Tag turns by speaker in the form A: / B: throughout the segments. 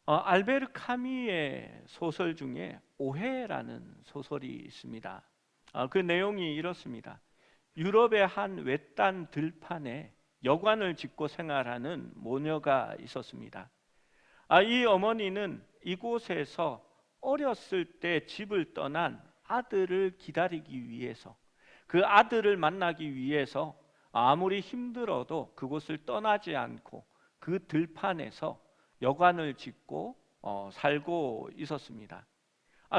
A: 알베르 카미의 소설 중에 오해라는 소설이 있습니다. 그 내용이 이렇습니다. 유럽의 한 외딴 들판에 여관을 짓고 생활하는 모녀가 있었습니다. 이 어머니는 이곳에서 어렸을 때 집을 떠난 아들을 기다리기 위해서, 그 아들을 만나기 위해서 아무리 힘들어도 그곳을 떠나지 않고 그 들판에서 여관을 짓고 살고 있었습니다.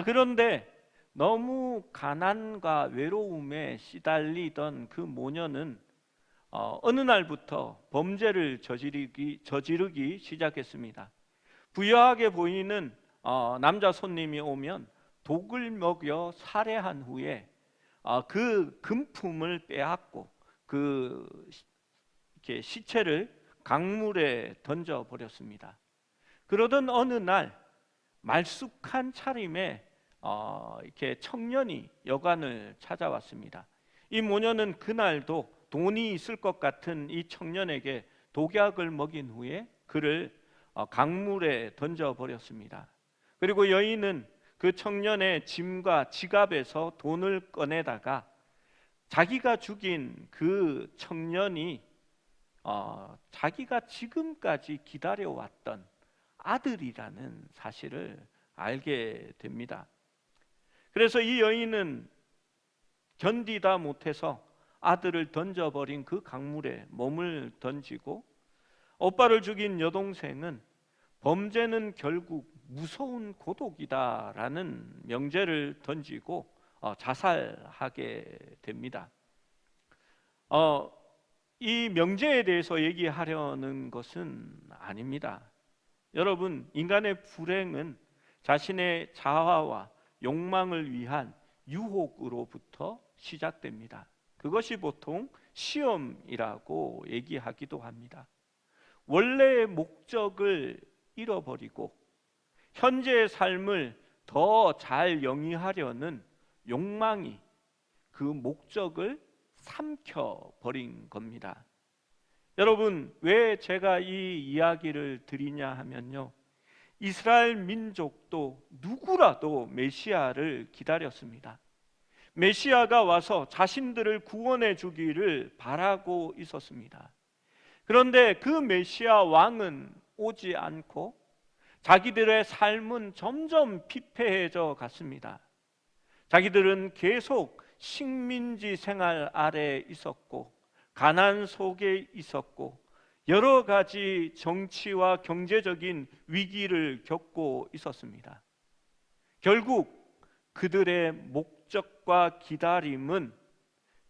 A: 그런데 너무 가난과 외로움에 시달리던 그 모녀는 어느 날부터 범죄를 저지르기 시작했습니다. 부유하게 보이는 남자 손님이 오면 독을 먹여 살해한 후에 그 금품을 빼앗고 이렇게 시체를 강물에 던져 버렸습니다. 그러던 어느 날 말쑥한 차림에 이렇게 청년이 여관을 찾아왔습니다. 이 모녀는 그날도 돈이 있을 것 같은 이 청년에게 독약을 먹인 후에 그를 강물에 던져 버렸습니다. 그리고 여인은 그 청년의 짐과 지갑에서 돈을 꺼내다가 자기가 죽인 그 청년이 자기가 지금까지 기다려왔던 아들이라는 사실을 알게 됩니다. 그래서 이 여인은 견디다 못해서 아들을 던져버린 그 강물에 몸을 던지고, 오빠를 죽인 여동생은 범죄는 결국 무서운 고독이다라는 명제를 던지고 자살하게 됩니다. 이 명제에 대해서 얘기하려는 것은 아닙니다. 여러분, 인간의 불행은 자신의 자아와 욕망을 위한 유혹으로부터 시작됩니다. 그것이 보통 시험이라고 얘기하기도 합니다. 원래의 목적을 잃어버리고 현재의 삶을 더 잘 영위하려는 욕망이 그 목적을 삼켜버린 겁니다. 여러분, 왜 제가 이 이야기를 드리냐 하면요, 이스라엘 민족도 누구라도 메시아를 기다렸습니다. 메시아가 와서 자신들을 구원해 주기를 바라고 있었습니다. 그런데 그 메시아 왕은 오지 않고 자기들의 삶은 점점 피폐해져 갔습니다. 자기들은 계속 식민지 생활 아래 있었고 가난 속에 있었고 여러 가지 정치와 경제적인 위기를 겪고 있었습니다. 결국 그들의 목적과 기다림은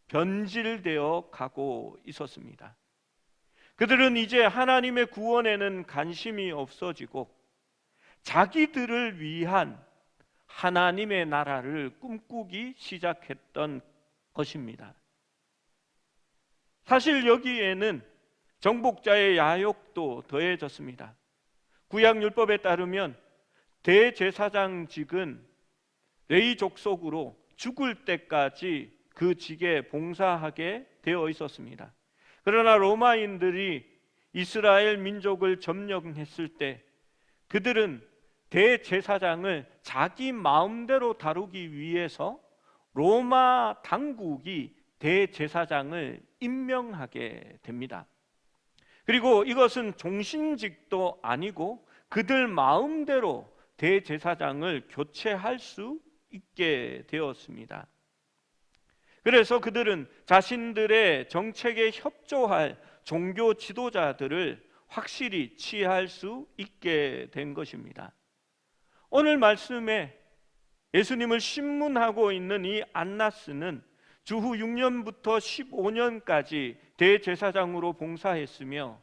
A: 변질되어 가고 있었습니다. 그들은 이제 하나님의 구원에는 관심이 없어지고 자기들을 위한 하나님의 나라를 꿈꾸기 시작했던 것입니다. 사실 여기에는 정복자의 야욕도 더해졌습니다. 구약율법에 따르면 대제사장직은 레위 족속으로 죽을 때까지 그 직에 봉사하게 되어 있었습니다. 그러나 로마인들이 이스라엘 민족을 점령했을 때 그들은 대제사장을 자기 마음대로 다루기 위해서 로마 당국이 대제사장을 임명하게 됩니다. 그리고 이것은 종신직도 아니고 그들 마음대로 대제사장을 교체할 수 있게 되었습니다. 그래서 그들은 자신들의 정책에 협조할 종교 지도자들을 확실히 취할 수 있게 된 것입니다. 오늘 말씀에 예수님을 신문하고 있는 이 안나스는 주후 6년부터 15년까지 대제사장으로 봉사했으며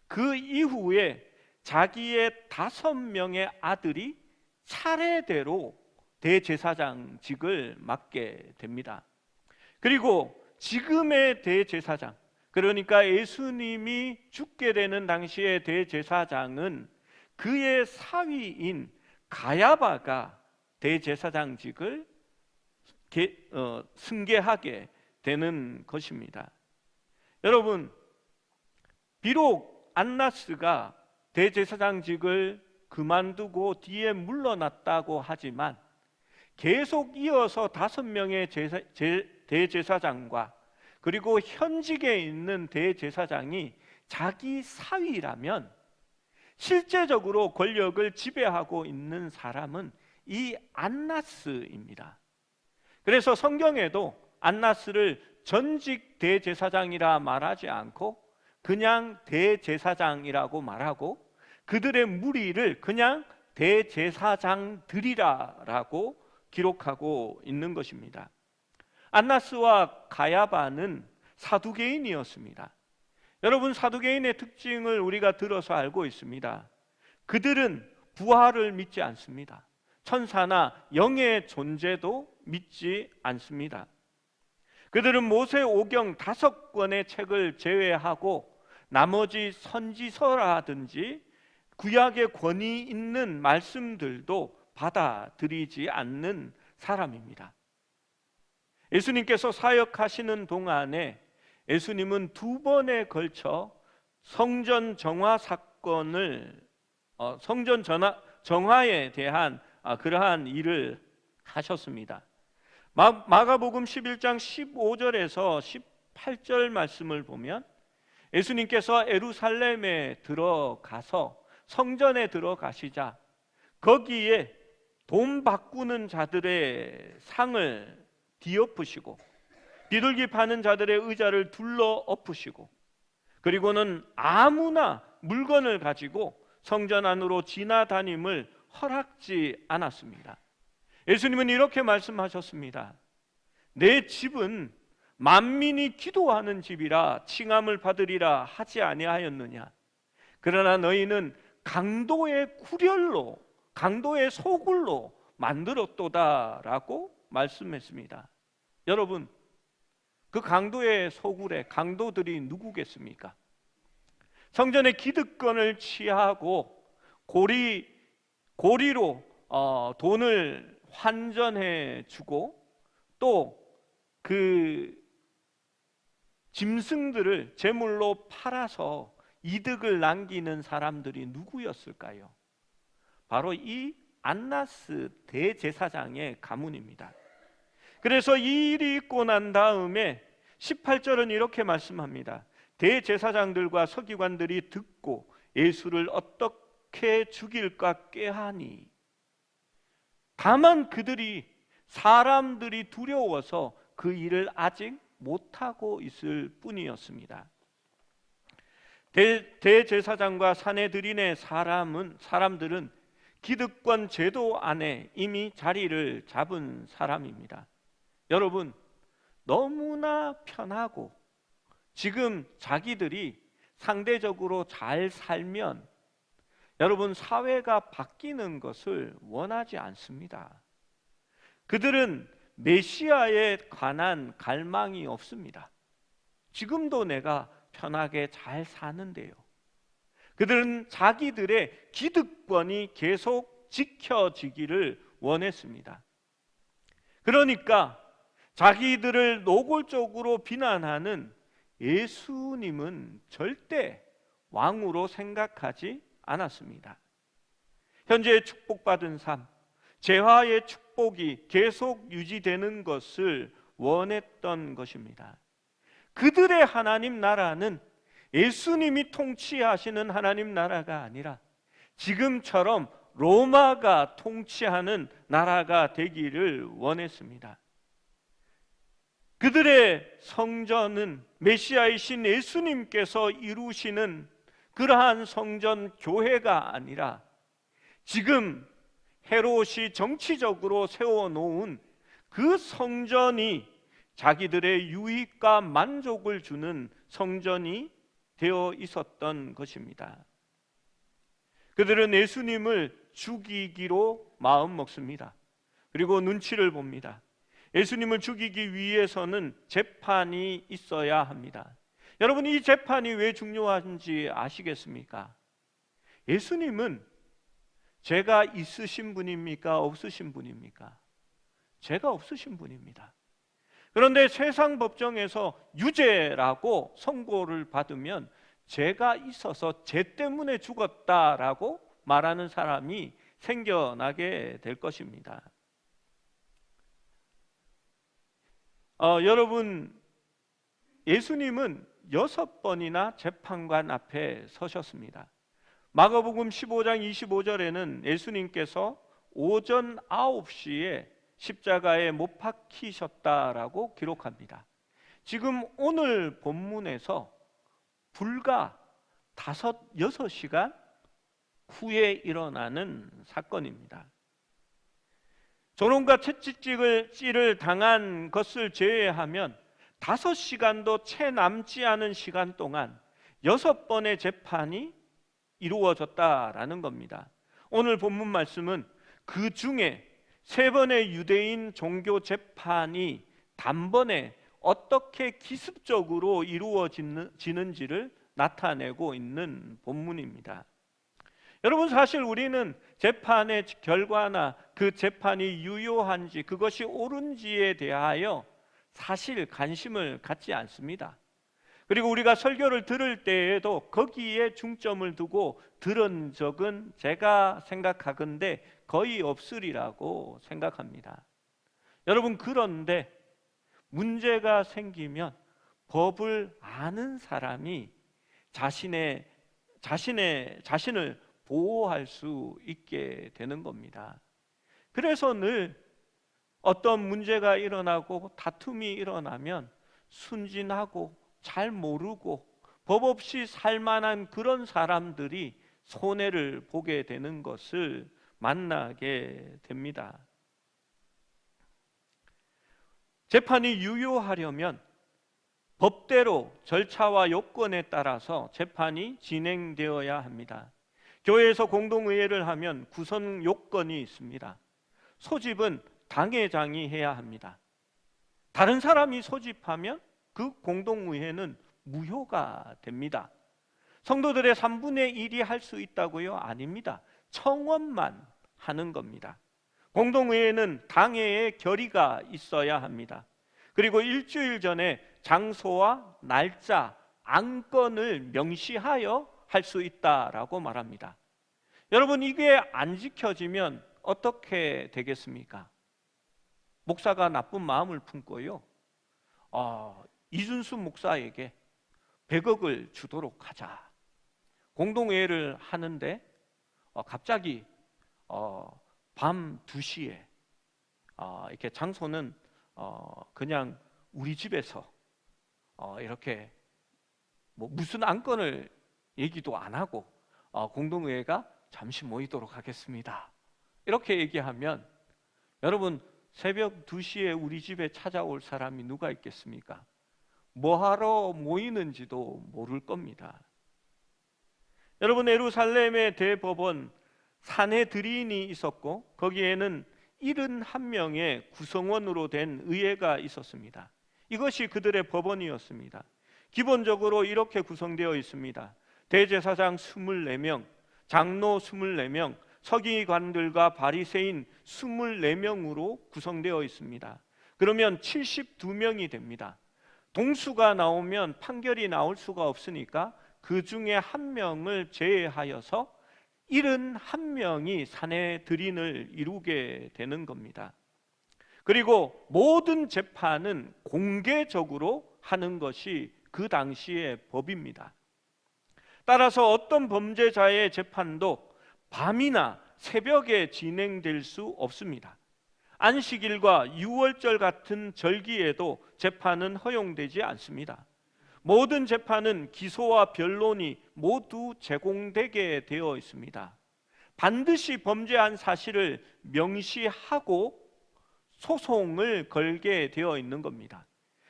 A: 그 이후에 자기의 5명의 아들이 차례대로 대제사장직을 맡게 됩니다. 그리고 지금의 대제사장, 그러니까 예수님이 죽게 되는 당시의 대제사장은 그의 사위인 가야바가 대제사장직을 승계하게 되는 것입니다. 여러분, 비록 안나스가 대제사장직을 그만두고 뒤에 물러났다고 하지만 계속 이어서 5명의 대제사장과 그리고 현직에 있는 대제사장이 자기 사위라면 실제적으로 권력을 지배하고 있는 사람은 이 안나스입니다. 그래서 성경에도 안나스를 전직 대제사장이라 말하지 않고 그냥 대제사장이라고 말하고 그들의 무리를 그냥 대제사장들이라고 기록하고 있는 것입니다. 안나스와 가야바는 사두개인이었습니다. 여러분, 사두개인의 특징을 우리가 들어서 알고 있습니다. 그들은 부활을 믿지 않습니다. 천사나 영의 존재도 믿지 않습니다. 그들은 모세오경 5권의 책을 제외하고 나머지 선지서라든지 구약의 권위 있는 말씀들도 받아들이지 않는 사람입니다. 예수님께서 사역하시는 동안에 예수님은 2번에 걸쳐 성전 정화 사건을 성전 정화에 대한 그러한 일을 하셨습니다. 마가복음 11장 15절에서 18절 말씀을 보면 예수님께서 예루살렘에 들어가서 성전에 들어가시자 거기에 돈 바꾸는 자들의 상을 뒤엎으시고 비둘기 파는 자들의 의자를 둘러 엎으시고 그리고는 아무나 물건을 가지고 성전 안으로 지나다님을 허락지 않았습니다. 예수님은 이렇게 말씀하셨습니다. 내 집은 만민이 기도하는 집이라 칭함을 받으리라 하지 아니하였느냐. 그러나 너희는 강도의 구렬로 강도의 소굴로 만들었도다라고 말씀했습니다. 여러분, 그 강도의 소굴에 강도들이 누구겠습니까? 성전의 기득권을 취하고 고리로 돈을 환전해 주고 또 그 짐승들을 제물로 팔아서 이득을 남기는 사람들이 누구였을까요? 바로 이 안나스 대제사장의 가문입니다. 그래서 이 일이 있고 난 다음에 18절은 이렇게 말씀합니다. 대제사장들과 서기관들이 듣고 예수를 어떻게 죽일까 꾀하니 다만 그들이 사람들이 두려워서 그 일을 아직 못하고 있을 뿐이었습니다. 대제사장과 산헤드린의 사람들은 기득권 제도 안에 이미 자리를 잡은 사람입니다. 여러분, 너무나 편하고 지금 자기들이 상대적으로 잘 살면 여러분 사회가 바뀌는 것을 원하지 않습니다. 그들은 메시아에 관한 갈망이 없습니다. 지금도 내가 편하게 잘 사는데요. 그들은 자기들의 기득권이 계속 지켜지기를 원했습니다. 그러니까 자기들을 노골적으로 비난하는 예수님은 절대 왕으로 생각하지 않았습니다. 현재 축복받은 삶, 재화의 축복이 계속 유지되는 것을 원했던 것입니다. 그들의 하나님 나라는 예수님이 통치하시는 하나님 나라가 아니라 지금처럼 로마가 통치하는 나라가 되기를 원했습니다. 그들의 성전은 메시아이신 예수님께서 이루시는 그러한 성전 교회가 아니라 지금 헤롯이 정치적으로 세워놓은 그 성전이 자기들의 유익과 만족을 주는 성전이 되어 있었던 것입니다. 그들은 예수님을 죽이기로 마음 먹습니다. 그리고 눈치를 봅니다. 예수님을 죽이기 위해서는 재판이 있어야 합니다. 여러분, 이 재판이 왜 중요한지 아시겠습니까? 예수님은 죄가 있으신 분입니까? 없으신 분입니까? 죄가 없으신 분입니다. 그런데 세상 법정에서 유죄라고 선고를 받으면 죄가 있어서 죄 때문에 죽었다라고 말하는 사람이 생겨나게 될 것입니다. 여러분, 예수님은 6번이나 재판관 앞에 서셨습니다. 마가복음 15장 25절에는 예수님께서 오전 9시에 십자가에 못 박히셨다라고 기록합니다. 지금 오늘 본문에서 불과 5-6시간 후에 일어나는 사건입니다. 조롱과 채찍질을 당한 것을 제외하면 5시간도 채 남지 않은 시간 동안 6번의 재판이 이루어졌다라는 겁니다. 오늘 본문 말씀은 그 중에 3번의 유대인 종교 재판이 단번에 어떻게 기습적으로 이루어지는지를 나타내고 있는 본문입니다. 여러분, 사실 우리는 재판의 결과나 그 재판이 유효한지 그것이 옳은지에 대하여 사실 관심을 갖지 않습니다. 그리고 우리가 설교를 들을 때에도 거기에 중점을 두고 들은 적은 제가 생각하건대 거의 없으리라고 생각합니다. 여러분, 그런데 문제가 생기면 법을 아는 사람이 자신을 보호할 수 있게 되는 겁니다. 그래서 늘 어떤 문제가 일어나고 다툼이 일어나면 순진하고 잘 모르고 법 없이 살만한 그런 사람들이 손해를 보게 되는 것을 만나게 됩니다. 재판이 유효하려면 법대로 절차와 요건에 따라서 재판이 진행되어야 합니다. 교회에서 공동의회를 하면 구성 요건이 있습니다. 소집은 당회장이 해야 합니다. 다른 사람이 소집하면 그 공동의회는 무효가 됩니다. 성도들의 3분의 1이 할 수 있다고요? 아닙니다. 청원만 하는 겁니다. 공동의회는 당회의 결의가 있어야 합니다. 그리고 일주일 전에 장소와 날짜, 안건을 명시하여 할 수 있다라고 말합니다. 여러분, 이게 안 지켜지면 어떻게 되겠습니까? 목사가 나쁜 마음을 품고요, 이준수 목사에게 100억을 주도록 하자. 공동회의를 하는데 갑자기 밤 2시에 이렇게 장소는 그냥 우리 집에서 이렇게 뭐 무슨 안건을 얘기도 안 하고 공동회의가 잠시 모이도록 하겠습니다. 이렇게 얘기하면 여러분, 새벽 2시에 우리 집에 찾아올 사람이 누가 있겠습니까? 뭐하러 모이는지도 모를 겁니다. 여러분, 예루살렘의 대법원 산헤드린이 있었고 거기에는 71명의 구성원으로 된 의회가 있었습니다. 이것이 그들의 법원이었습니다. 기본적으로 이렇게 구성되어 있습니다. 대제사장 24명, 장로 24명, 서기관들과 바리새인 24명으로 구성되어 있습니다. 그러면 72명이 됩니다. 동수가 나오면 판결이 나올 수가 없으니까 그 중에 한 명을 제외하여서 71명이 산헤드린을 이루게 되는 겁니다. 그리고 모든 재판은 공개적으로 하는 것이 그 당시의 법입니다. 따라서 어떤 범죄자의 재판도 밤이나 새벽에 진행될 수 없습니다. 안식일과 유월절 같은 절기에도 재판은 허용되지 않습니다. 모든 재판은 기소와 변론이 모두 제공되게 되어 있습니다. 반드시 범죄한 사실을 명시하고 소송을 걸게 되어 있는 겁니다.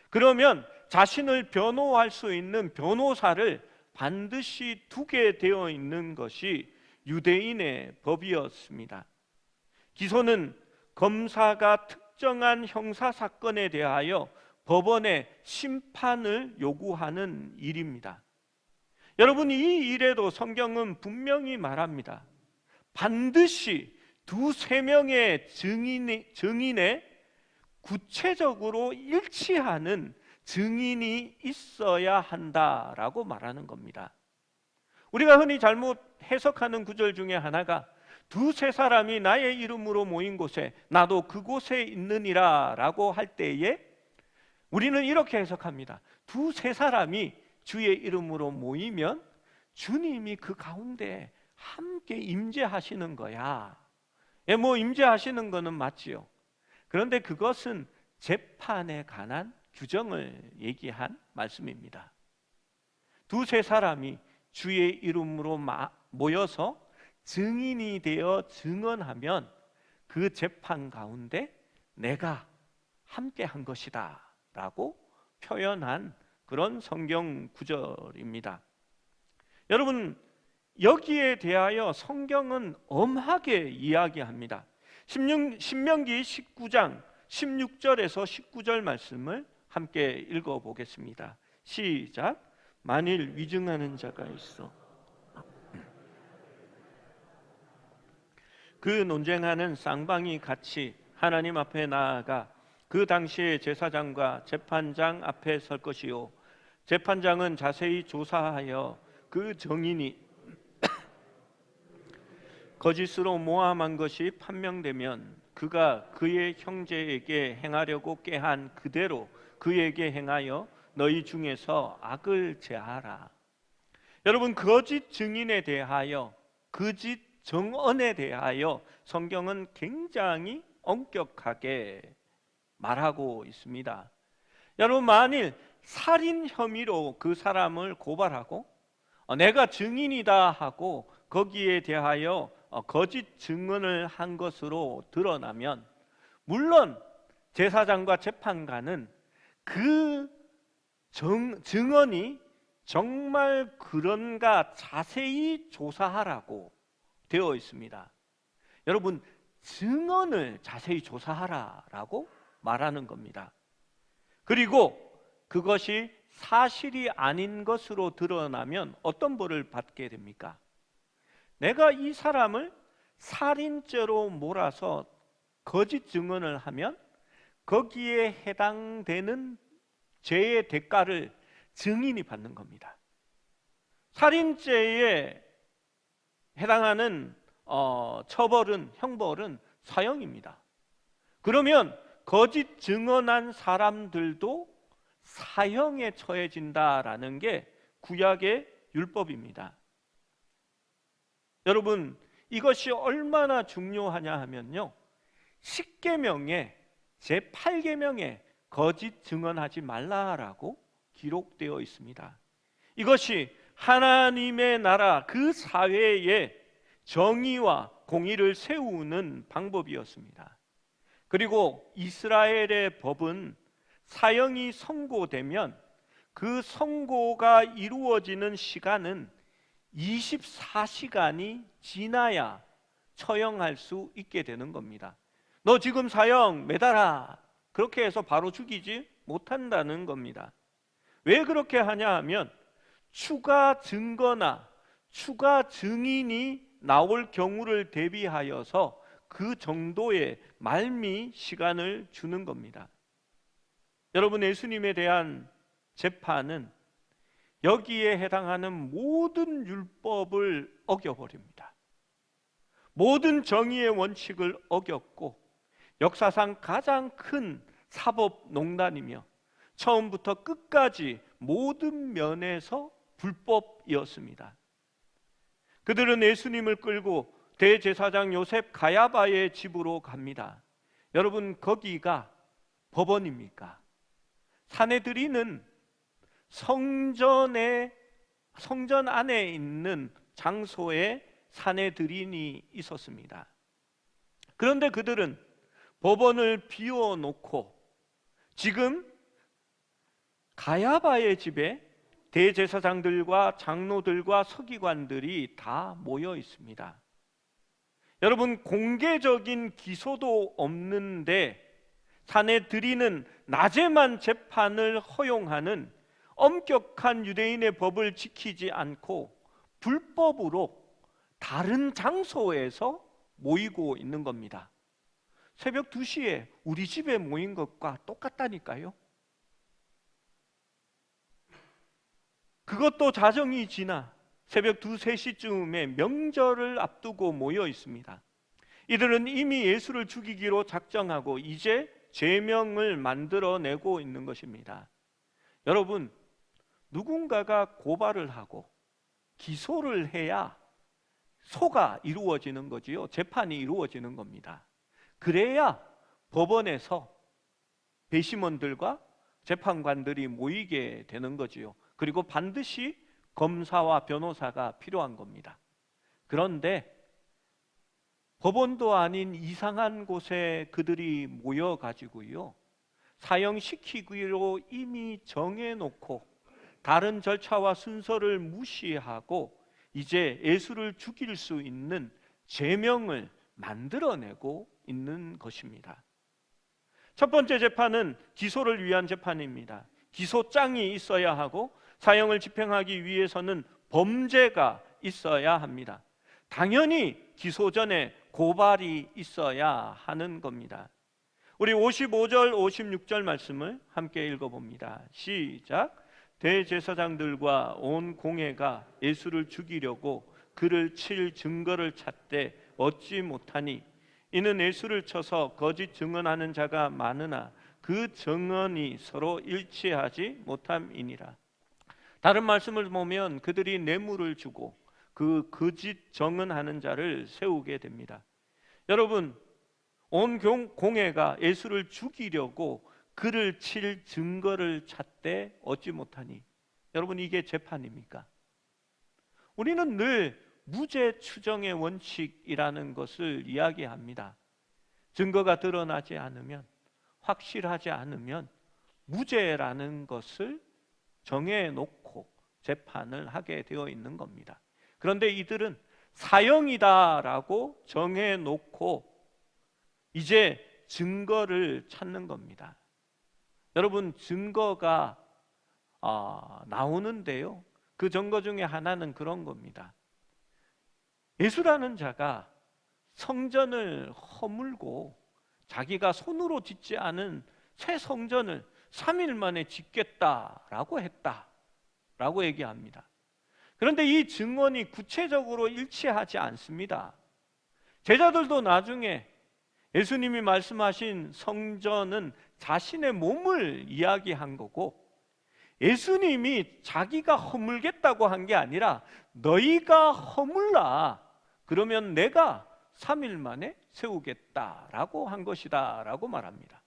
A: 그러면 자신을 변호할 수 있는 변호사를 반드시 두게 되어 있는 것이 유대인의 법이었습니다. 기소는 검사가 특정한 형사사건에 대하여 법원에 심판을 요구하는 일입니다. 여러분, 이 일에도 성경은 분명히 말합니다. 반드시 2-3명의 증인의 구체적으로 일치하는 증인이 있어야 한다라고 말하는 겁니다. 우리가 흔히 잘못 해석하는 구절 중에 하나가 두세 사람이 나의 이름으로 모인 곳에 나도 그곳에 있느니라 라고 할 때에 우리는 이렇게 해석합니다. 두세 사람이 주의 이름으로 모이면 주님이 그 가운데 함께 임재하시는 거야. 예, 뭐 임재하시는 거는 맞지요. 그런데 그것은 재판에 관한 규정을 얘기한 말씀입니다. 두세 사람이 주의 이름으로 모여서 증인이 되어 증언하면 그 재판 가운데 내가 함께 한 것이다 라고 표현한 그런 성경 구절입니다. 여러분, 여기에 대하여 성경은 엄하게 이야기합니다. 신명기 19장 16절에서 19절 말씀을 함께 읽어보겠습니다. 시작. 만일 위증하는 자가 있어 그 논쟁하는 쌍방이 같이 하나님 앞에 나아가 그 당시에 제사장과 재판장 앞에 설 것이요 재판장은 자세히 조사하여 그 정인이 거짓으로 모함한 것이 판명되면 그가 그의 형제에게 행하려고 꾀한 그대로 그에게 행하여 너희 중에서 악을 제하라. 여러분, 거짓 증인에 대하여, 거짓 정언에 대하여 성경은 굉장히 엄격하게 말하고 있습니다. 여러분, 만일 살인 혐의로 그 사람을 고발하고 내가 증인이다 하고 거기에 대하여 거짓 증언을 한 것으로 드러나면 물론 제사장과 재판관은 그 증언이 정말 그런가 자세히 조사하라고 되어 있습니다. 여러분, 증언을 자세히 조사하라라고 말하는 겁니다. 그리고 그것이 사실이 아닌 것으로 드러나면 어떤 벌을 받게 됩니까? 내가 이 사람을 살인죄로 몰아서 거짓 증언을 하면 거기에 해당되는 죄의 대가를 증인이 받는 겁니다. 살인죄에 해당하는 형벌은 사형입니다. 그러면 거짓 증언한 사람들도 사형에 처해진다라는 게 구약의 율법입니다. 여러분, 이것이 얼마나 중요하냐 하면요, 10계명에 제8계명에 거짓 증언하지 말라라고 기록되어 있습니다. 이것이 하나님의 나라 그 사회에 정의와 공의를 세우는 방법이었습니다. 그리고 이스라엘의 법은 사형이 선고되면 그 선고가 이루어지는 시간은 24시간이 지나야 처형할 수 있게 되는 겁니다. 너 지금 사형 매달아, 그렇게 해서 바로 죽이지 못한다는 겁니다. 왜 그렇게 하냐 하면 추가 증거나 추가 증인이 나올 경우를 대비하여서 그 정도의 말미 시간을 주는 겁니다. 여러분, 예수님에 대한 재판은 여기에 해당하는 모든 율법을 어겨버립니다. 모든 정의의 원칙을 어겼고 역사상 가장 큰 사법농단이며 처음부터 끝까지 모든 면에서 불법이었습니다. 그들은 예수님을 끌고 대제사장 요셉 가야바의 집으로 갑니다. 여러분, 거기가 법원입니까? 사내들이는 성전 안에 있는 장소에 사내들인이 있었습니다. 그런데 그들은 법원을 비워놓고 지금 가야바의 집에 대제사장들과 장로들과 서기관들이 다 모여 있습니다. 여러분, 공개적인 기소도 없는데 사내들이는 낮에만 재판을 허용하는 엄격한 유대인의 법을 지키지 않고 불법으로 다른 장소에서 모이고 있는 겁니다. 새벽 2시에 우리 집에 모인 것과 똑같다니까요. 그것도 자정이 지나 새벽 2, 3시쯤에 명절을 앞두고 모여 있습니다. 이들은 이미 예수를 죽이기로 작정하고 이제 죄명을 만들어내고 있는 것입니다. 여러분, 누군가가 고발을 하고 기소를 해야 소가 이루어지는 거지요. 재판이 이루어지는 겁니다. 그래야 법원에서 배심원들과 재판관들이 모이게 되는 거지요. 그리고 반드시 검사와 변호사가 필요한 겁니다. 그런데 법원도 아닌 이상한 곳에 그들이 모여가지고요, 사형시키기로 이미 정해놓고 다른 절차와 순서를 무시하고 이제 예수를 죽일 수 있는 죄명을 만들어내고 있는 것입니다. 첫 번째 재판은 기소를 위한 재판입니다. 기소장이 있어야 하고 사형을 집행하기 위해서는 범죄가 있어야 합니다. 당연히 기소 전에 고발이 있어야 하는 겁니다. 우리 55절, 56절 말씀을 함께 읽어봅니다. 시작. 대제사장들과 온 공회가 예수를 죽이려고 그를 칠 증거를 찾되 얻지 못하니 이는 예수를 쳐서 거짓 증언하는 자가 많으나 그 증언이 서로 일치하지 못함이니라. 다른 말씀을 보면 그들이 뇌물을 주고 그 거짓 증언하는 자를 세우게 됩니다. 여러분, 온 공회가 예수를 죽이려고 그를 칠 증거를 찾되 얻지 못하니, 여러분, 이게 재판입니까? 우리는 늘 무죄 추정의 원칙이라는 것을 이야기합니다. 증거가 드러나지 않으면, 확실하지 않으면 무죄라는 것을 정해놓고 재판을 하게 되어 있는 겁니다. 그런데 이들은 사형이다라고 정해놓고 이제 증거를 찾는 겁니다. 여러분, 증거가 나오는데요, 그 증거 중에 하나는 그런 겁니다. 예수라는 자가 성전을 허물고 자기가 손으로 짓지 않은 새 성전을 3일 만에 짓겠다라고 했다라고 얘기합니다. 그런데 이 증언이 구체적으로 일치하지 않습니다. 제자들도 나중에 예수님이 말씀하신 성전은 자신의 몸을 이야기한 거고, 예수님이 자기가 허물겠다고 한 게 아니라 너희가 허물라, 그러면 내가 3일 만에 세우겠다라고 한 것이다 라고 말합니다.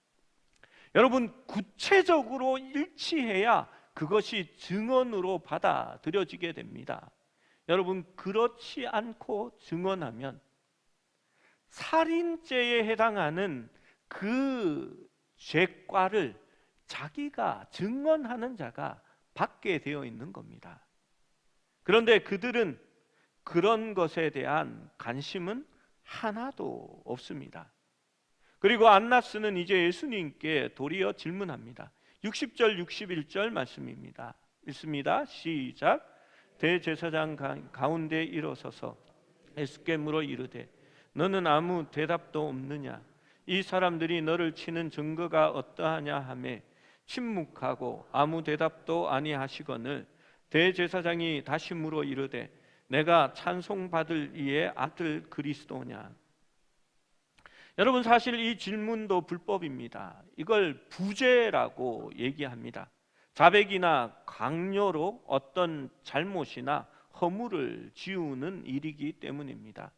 A: 여러분, 구체적으로 일치해야 그것이 증언으로 받아들여지게 됩니다. 여러분, 그렇지 않고 증언하면 살인죄에 해당하는 그 죄과를 자기가 증언하는 자가 받게 되어 있는 겁니다. 그런데 그들은 그런 것에 대한 관심은 하나도 없습니다. 그리고 안나스는 이제 예수님께 도리어 질문합니다. 60절 61절 말씀입니다. 읽습니다. 시작. 대제사장 가운데 일어서서 예수께 물어 이르되 너는 아무 대답도 없느냐? 이 사람들이 너를 치는 증거가 어떠하냐 하매 침묵하고 아무 대답도 아니하시거늘 대제사장이 다시 물어 이르되 내가 찬송받을 이의 아들 그리스도냐? 여러분, 사실 이 질문도 불법입니다. 이걸 부죄라고 얘기합니다. 자백이나 강요로 어떤 잘못이나 허물을 지우는 일이기 때문입니다.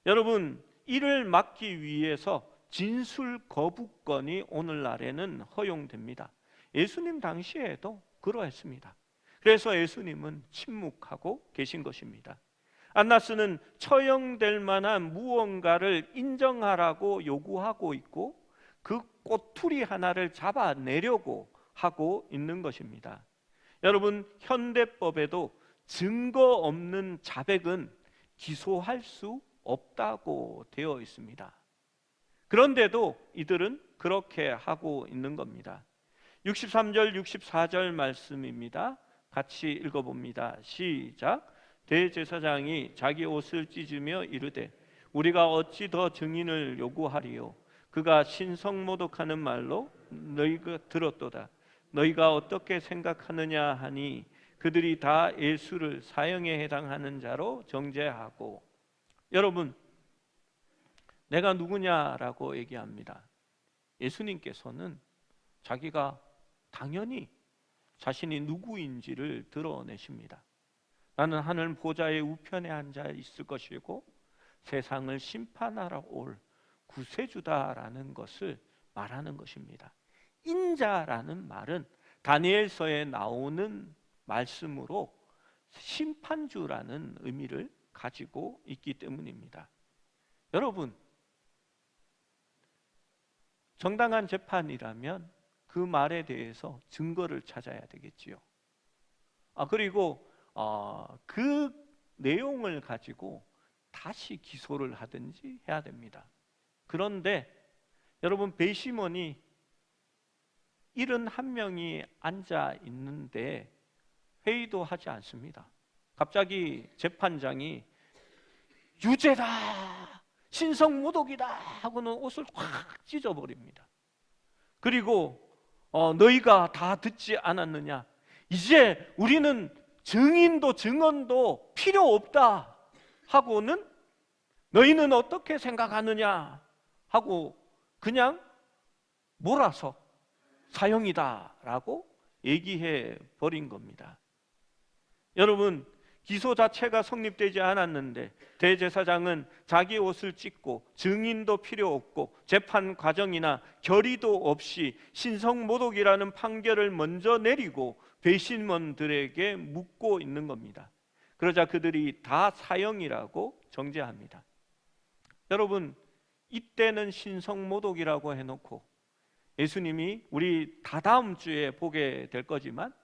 A: 여러분, 이를 막기 위해서 진술 거부권이 오늘날에는 허용됩니다. 예수님 당시에도 그러했습니다. 그래서 예수님은 침묵하고 계신 것입니다. 안나스는 처형될 만한 무언가를 인정하라고 요구하고 있고 그 꼬투리 하나를 잡아내려고 하고 있는 것입니다. 여러분, 현대법에도 증거 없는 자백은 기소할 수 없다고 되어 있습니다. 그런데도 이들은 그렇게 하고 있는 겁니다. 63절 64절 말씀입니다. 같이 읽어봅니다. 시작. 대제사장이 자기 옷을 찢으며 이르되 우리가 어찌 더 증인을 요구하리요? 그가 신성모독하는 말로 너희가 들었도다. 너희가 어떻게 생각하느냐 하니 그들이 다 예수를 사형에 해당하는 자로 정죄하고, 여러분, 내가 누구냐라고 얘기합니다. 예수님께서는 자기가 당연히 자신이 누구인지를 드러내십니다. 나는 하늘 보좌의 우편에 앉아 있을 것이고 세상을 심판하러 올 구세주다라는 것을 말하는 것입니다. 인자라는 말은 다니엘서에 나오는 말씀으로 심판주라는 의미를 가지고 있기 때문입니다. 여러분, 정당한 재판이라면 그 말에 대해서 증거를 찾아야 되겠지요. 그리고 그 내용을 가지고 다시 기소를 하든지 해야 됩니다. 그런데 여러분, 배심원이 71명이 앉아 있는데 회의도 하지 않습니다. 갑자기 재판장이 유죄다, 신성모독이다 하고는 옷을 확 찢어버립니다. 그리고 너희가 다 듣지 않았느냐, 이제 우리는 증인도 증언도 필요 없다 하고는 너희는 어떻게 생각하느냐 하고 그냥 몰아서 사형이다라고 얘기해 버린 겁니다. 여러분, 기소 자체가 성립되지 않았는데 대제사장은 자기 옷을 찢고 증인도 필요 없고 재판 과정이나 결의도 없이 신성모독이라는 판결을 먼저 내리고 배심원들에게 묻고 있는 겁니다. 그러자 그들이 다 사형이라고 정죄합니다. 여러분, 이때는 신성모독이라고 해놓고 예수님이 우리 다다음 주에 보게 될 거지만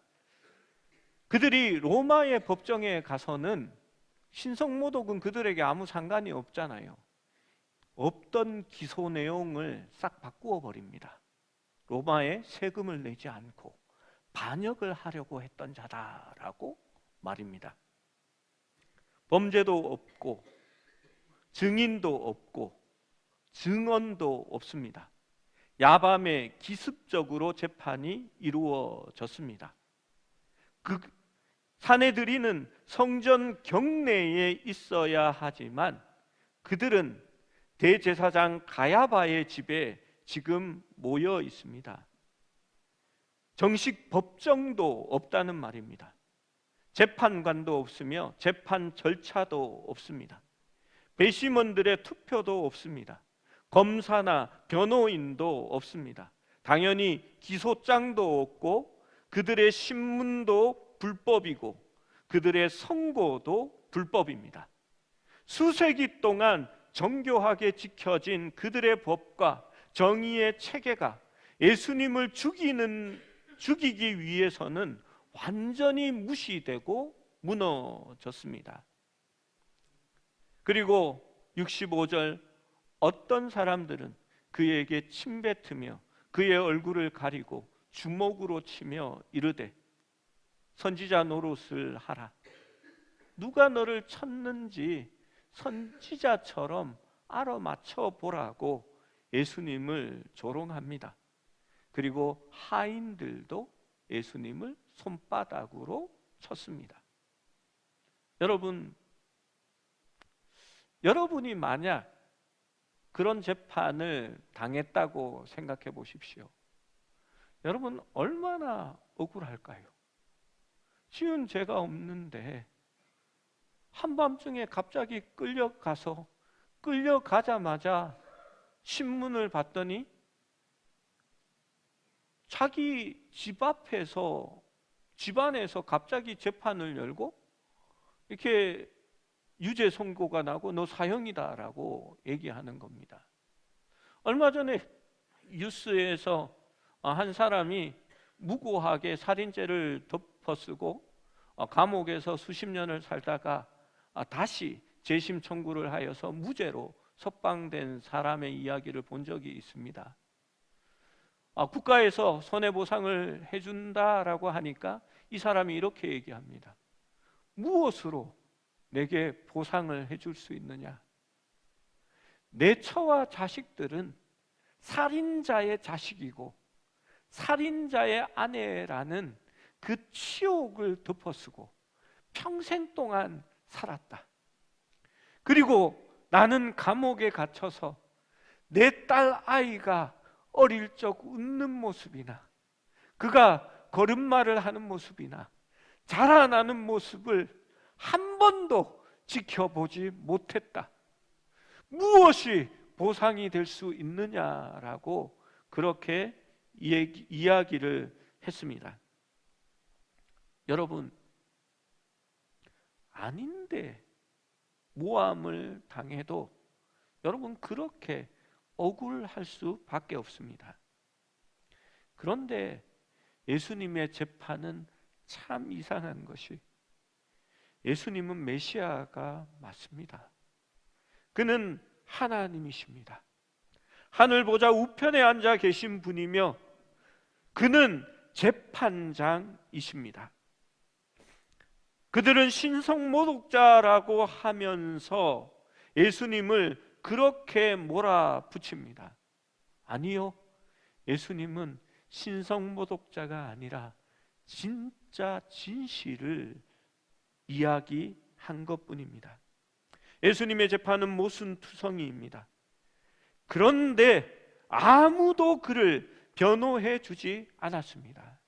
A: 그들이 로마의 법정에 가서는 신성모독은 그들에게 아무 상관이 없잖아요. 없던 기소 내용을 싹 바꾸어 버립니다. 로마에 세금을 내지 않고 반역을 하려고 했던 자다라고 말입니다. 범죄도 없고 증인도 없고 증언도 없습니다. 야밤에 기습적으로 재판이 이루어졌습니다. 그 사내들이는 성전 경내에 있어야 하지만 그들은 대제사장 가야바의 집에 지금 모여 있습니다. 정식 법정도 없다는 말입니다. 재판관도 없으며 재판 절차도 없습니다. 배심원들의 투표도 없습니다. 검사나 변호인도 없습니다. 당연히 기소장도 없고 그들의 신문도 불법이고 그들의 선고도 불법입니다. 수세기 동안 정교하게 지켜진 그들의 법과 정의의 체계가 예수님을 죽이기 위해서는 완전히 무시되고 무너졌습니다. 그리고 65절, 어떤 사람들은 그에게 침뱉으며 그의 얼굴을 가리고 주먹으로 치며 이르되 선지자 노릇을 하라. 누가 너를 쳤는지 선지자처럼 알아맞혀 보라고 예수님을 조롱합니다. 그리고 하인들도 예수님을 손바닥으로 쳤습니다. 여러분이 만약 그런 재판을 당했다고 생각해 보십시오. 여러분, 얼마나 억울할까요? 지은 죄가 없는데 한밤중에 갑자기 끌려가자마자 신문을 봤더니 자기 집안에서 갑자기 재판을 열고 이렇게 유죄 선고가 나고 너 사형이다라고 얘기하는 겁니다. 얼마 전에 뉴스에서 한 사람이 무고하게 살인죄를 덮어쓰고 감옥에서 수십 년을 살다가 다시 재심 청구를 하여서 무죄로 석방된 사람의 이야기를 본 적이 있습니다. 국가에서 손해보상을 해준다라고 하니까 이 사람이 이렇게 얘기합니다. 무엇으로 내게 보상을 해줄 수 있느냐? 내 처와 자식들은 살인자의 자식이고 살인자의 아내라는 그 치욕을 덮어쓰고 평생 동안 살았다. 그리고 나는 감옥에 갇혀서 내 딸 아이가 어릴 적 웃는 모습이나 그가 걸음마를 하는 모습이나 자라나는 모습을 한 번도 지켜보지 못했다. 무엇이 보상이 될 수 있느냐라고 그렇게 이야기를 했습니다. 여러분, 아닌데 모함을 당해도 여러분 그렇게 억울할 수밖에 없습니다. 그런데 예수님의 재판은 참 이상한 것이, 예수님은 메시아가 맞습니다. 그는 하나님이십니다. 하늘 보좌 우편에 앉아 계신 분이며 그는 재판장이십니다. 그들은 신성모독자라고 하면서 예수님을 그렇게 몰아붙입니다. 아니요, 예수님은 신성모독자가 아니라 진짜 진실을 이야기한 것뿐입니다. 예수님의 재판은 모순투성이입니다. 그런데 아무도 그를 변호해 주지 않았습니다.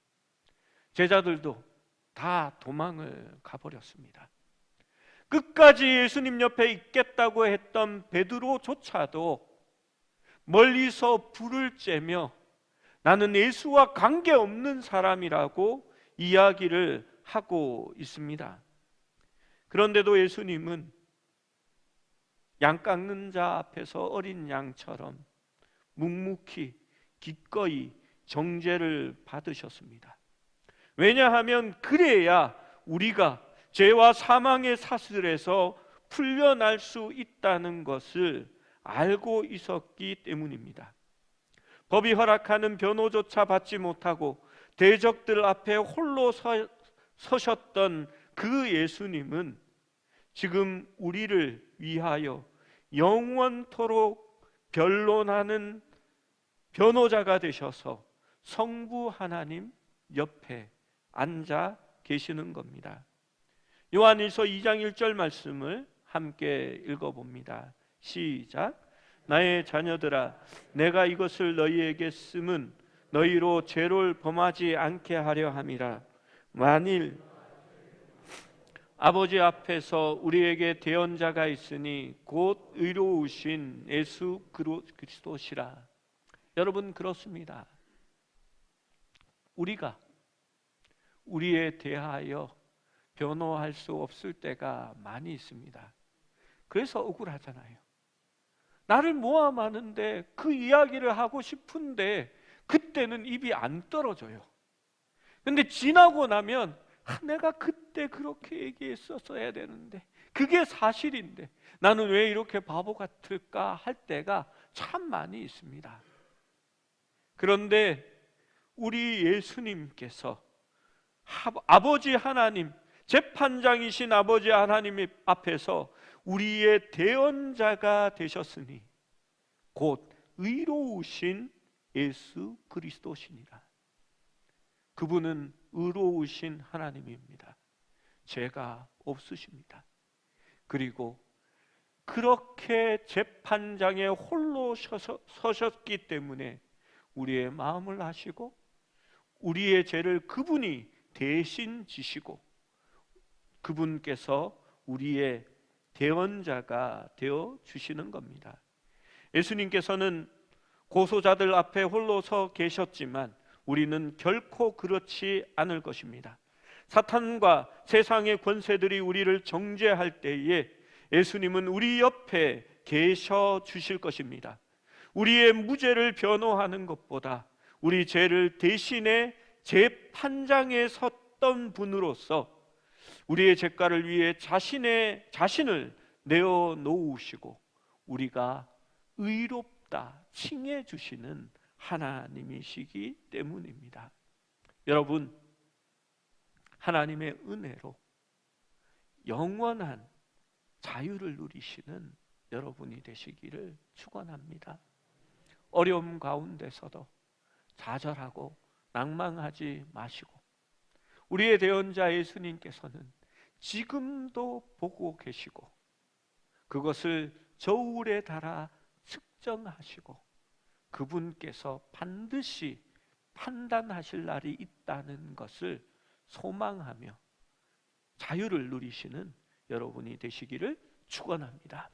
A: 제자들도 다 도망을 가버렸습니다. 끝까지 예수님 옆에 있겠다고 했던 베드로조차도 멀리서 불을 쬐며 나는 예수와 관계없는 사람이라고 이야기를 하고 있습니다. 그런데도 예수님은 양 깎는 자 앞에서 어린 양처럼 묵묵히 기꺼이 정죄를 받으셨습니다. 왜냐하면 그래야 우리가 죄와 사망의 사슬에서 풀려날 수 있다는 것을 알고 있었기 때문입니다. 법이 허락하는 변호조차 받지 못하고 대적들 앞에 홀로 서셨던 그 예수님은 지금 우리를 위하여 영원토록 변론하는 변호자가 되셔서 성부 하나님 옆에 앉아 계시는 겁니다. 요한일서 2장 1절 말씀을 함께 읽어봅니다. 시작. 나의 자녀들아, 내가 이것을 너희에게 쓰면 너희로 죄를 범하지 않게 하려 함이라. 만일 아버지 앞에서 우리에게 대언자가 있으니 곧 의로우신 예수 그리스도시라. 여러분, 그렇습니다. 우리가 우리에 대하여 변호할 수 없을 때가 많이 있습니다. 그래서 억울하잖아요. 나를 모함하는데 그 이야기를 하고 싶은데 그때는 입이 안 떨어져요. 근데 지나고 나면 내가 그때 그렇게 얘기했었어야 되는데, 그게 사실인데 나는 왜 이렇게 바보 같을까 할 때가 참 많이 있습니다. 그런데 우리 예수님께서 아버지 하나님, 재판장이신 아버지 하나님 앞에서 우리의 대언자가 되셨으니 곧 의로우신 예수 그리스도시니라. 그분은 의로우신 하나님입니다. 죄가 없으십니다. 그리고 그렇게 재판장에 홀로 서셨기 때문에 우리의 마음을 아시고 우리의 죄를 그분이 대신 지시고 그분께서 우리의 대언자가 되어 주시는 겁니다. 예수님께서는 고소자들 앞에 홀로 서 계셨지만 우리는 결코 그렇지 않을 것입니다. 사탄과 세상의 권세들이 우리를 정죄할 때에 예수님은 우리 옆에 계셔 주실 것입니다. 우리의 무죄를 변호하는 것보다 우리 죄를 대신해 재판장에 섰던 분으로서 우리의 죄가를 위해 자신을 내어놓으시고 우리가 의롭다 칭해 주시는 하나님이시기 때문입니다. 여러분, 하나님의 은혜로 영원한 자유를 누리시는 여러분이 되시기를 축원합니다. 어려움 가운데서도 좌절하고 낭망하지 마시고 우리의 대언자 예수님께서는 지금도 보고 계시고 그것을 저울에 달아 측정하시고 그분께서 반드시 판단하실 날이 있다는 것을 소망하며 자유를 누리시는 여러분이 되시기를 축원합니다.